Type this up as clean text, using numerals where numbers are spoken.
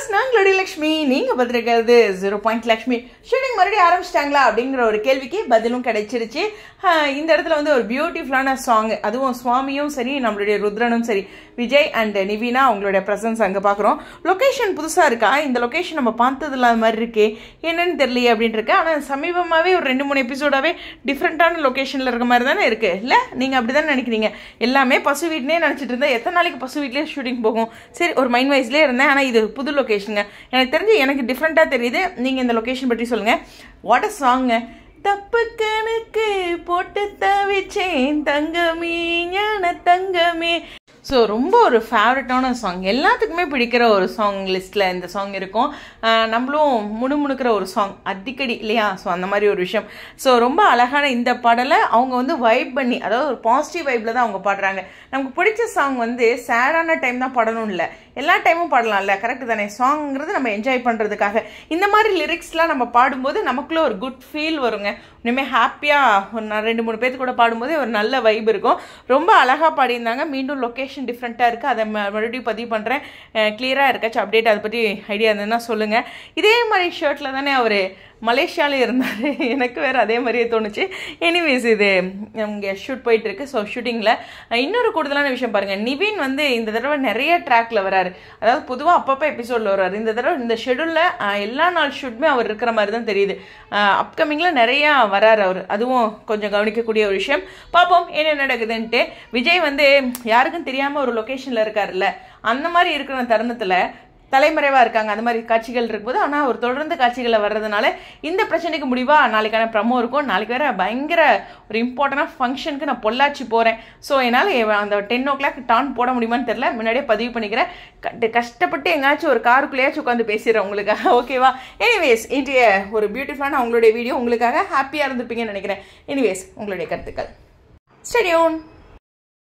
Viewers நாங்களோட Lakshmi நீங்க பதிருக்கிறது 0 point Lakshmi shooting மறுபடியும் ஆரம்பிச்சிட்டாங்களா அப்படிங்கிற ஒரு கேள்விக்கு பதிலும் கிடைச்சிருச்சு. இந்த இடத்துல வந்து ஒரு பியூட்டிஃபுல்லான சாங், அதுவும் சுவாமியும் சரி நம்மளுடைய ருத்ரனும் சரி விஜய் அண்ட் நிவினா அவங்களுடைய ப்ரெசன்ஸ் அங்கே பார்க்குறோம். லொக்கேஷன் புதுசாக இருக்கா, இந்த லொக்கேஷன் நம்ம பார்த்தது இல்லாத மாதிரி இருக்கே என்னன்னு தெரியலையே அப்படின்ட்டு இருக்கு. ஆனால் சமீபமாகவே ஒரு 2-3 எபிசோடாகவே டிஃப்ரெண்ட்டான லொக்கேஷனில் இருக்க மாதிரி தானே இருக்குது இல்லை? நீங்கள் அப்படி தான் நினைக்கிறீங்க. எல்லாமே பசு வீட்லேயே நினச்சிட்டு இருந்தேன். எத்தனை நாளைக்கு பசு வீட்லேயே ஷூட்டிங் போகும்? சரி, ஒரு மைண்ட் வைஸ்லேயே இருந்தேன். ஆனால் இது புது லொக்கேஷனுங்க, எனக்கு தெரிஞ்சு எனக்கு டிஃப்ரெண்ட்டாக தெரியுது. நீங்கள் இந்த லொக்கேஷன் பற்றி சொல்லுங்கள். What a song! தப்பு கணக்கு போட்டு தவிச்சேன் தங்கமே ஞான தங்கமே. ஸோ ரொம்ப ஒரு ஃபேவரட்டான சாங், எல்லாத்துக்குமே பிடிக்கிற ஒரு சாங் லிஸ்ட்டில் இந்த சாங் இருக்கும். நம்மளும் முணுமுணுக்கிற ஒரு சாங் அடிக்கடி இல்லையா? ஸோ அந்த மாதிரி ஒரு விஷயம். ஸோ ரொம்ப அழகான இந்த பாடலை அவங்க வந்து வைப் பண்ணி, அதாவது ஒரு பாசிட்டிவ் வைப்பில் தான் அவங்க பாடுறாங்க. நமக்கு பிடிச்ச சாங் வந்து சேடான டைம் தான் பாடணும் இல்லை, எல்லா டைமும் பாடலாம்ல, கரெக்டு தானே? சாங்கிறது நம்ம என்ஜாய் பண்ணுறதுக்காக இந்த மாதிரி லிரிக்ஸ்லாம் நம்ம பாடும்போது நமக்குள்ளே ஒரு குட் ஃபீல் வருங்க. இனிமேல் ஹாப்பியாக ஒரு 2-3 பேர்த்து கூட பாடும்போதே ஒரு நல்ல வைப் இருக்கும். ரொம்ப அழகாக பாடியிருந்தாங்க. மீண்டும் லொக்கேஷன் டிஃப்ரெண்ட்டாக இருக்குது, அதை மறுபடியும் பதிவு பண்ணுறேன். கிளியராக இருக்காச்சும் அப்டேட், அதை பற்றி ஐடியா இருந்ததுன்னா சொல்லுங்கள். இதே மாதிரி ஷர்ட்டில் தானே அவர் மலேசியாவிலே இருந்தார், எனக்கு வேறு அதே மாதிரியே தோணுச்சு. எனிவேஸ் இது இங்கே ஷூட் போயிட்டுருக்கு. ஸோ ஷூட்டிங்கில் இன்னொரு கூடுதலான விஷயம் பாருங்கள், நிவின் வந்து இந்த தடவை நிறைய ட்ராக்கில் வராரு. அதாவது பொதுவாக அப்பப்போ எபிசோடில் வர்றாரு. இந்த தடவை இந்த ஷெடியூலில் எல்லா நாள் ஷூட்டுமே அவர் இருக்கிற மாதிரி தான் தெரியுது. அப்கமிங்கில் நிறையா வராரு அவர், அதுவும் கொஞ்சம் கவனிக்கக்கூடிய ஒரு விஷயம். பார்ப்போம் என்ன நடக்குதுன்ட்டு. விஜய் வந்து யாருக்கும் தெரியாமல் ஒரு லொக்கேஷனில் இருக்காருல்ல, அந்த மாதிரி இருக்கிற தருணத்தில் தலைமறைவாக இருக்காங்க. அந்த மாதிரி காட்சிகள் இருக்கும்போது ஆனால் ஒரு தொடர்ந்து காட்சிகளை வர்றதுனால இந்த பிரச்சனைக்கு முடிவாக நாளைக்கான ப்ரமோ இருக்கும். நாளைக்கு வேறு பயங்கர ஒரு இம்பார்ட்டண்டான ஃபங்க்ஷனுக்கு நான் பொள்ளாச்சி போகிறேன். ஸோ என்னால் அந்த 10 o'clock டான் போட முடியுமான்னு தெரில, முன்னாடியே பதிவு பண்ணிக்கிறேன். கஷ்டப்பட்டு எங்கேயாச்சும் ஒரு காருக்குள்ளேயாச்சும் உட்காந்து பேசிடுறேன் உங்களுக்காக, ஓகேவா? எனிவேஸ் இன்றைய ஒரு பியூட்டிஃபுல்லான அவங்களுடைய வீடியோ உங்களுக்காக ஹாப்பியாக இருந்திருப்பீங்கன்னு நினைக்கிறேன். எனிவேஸ் உங்களுடைய கருத்துக்கள். Stay tune.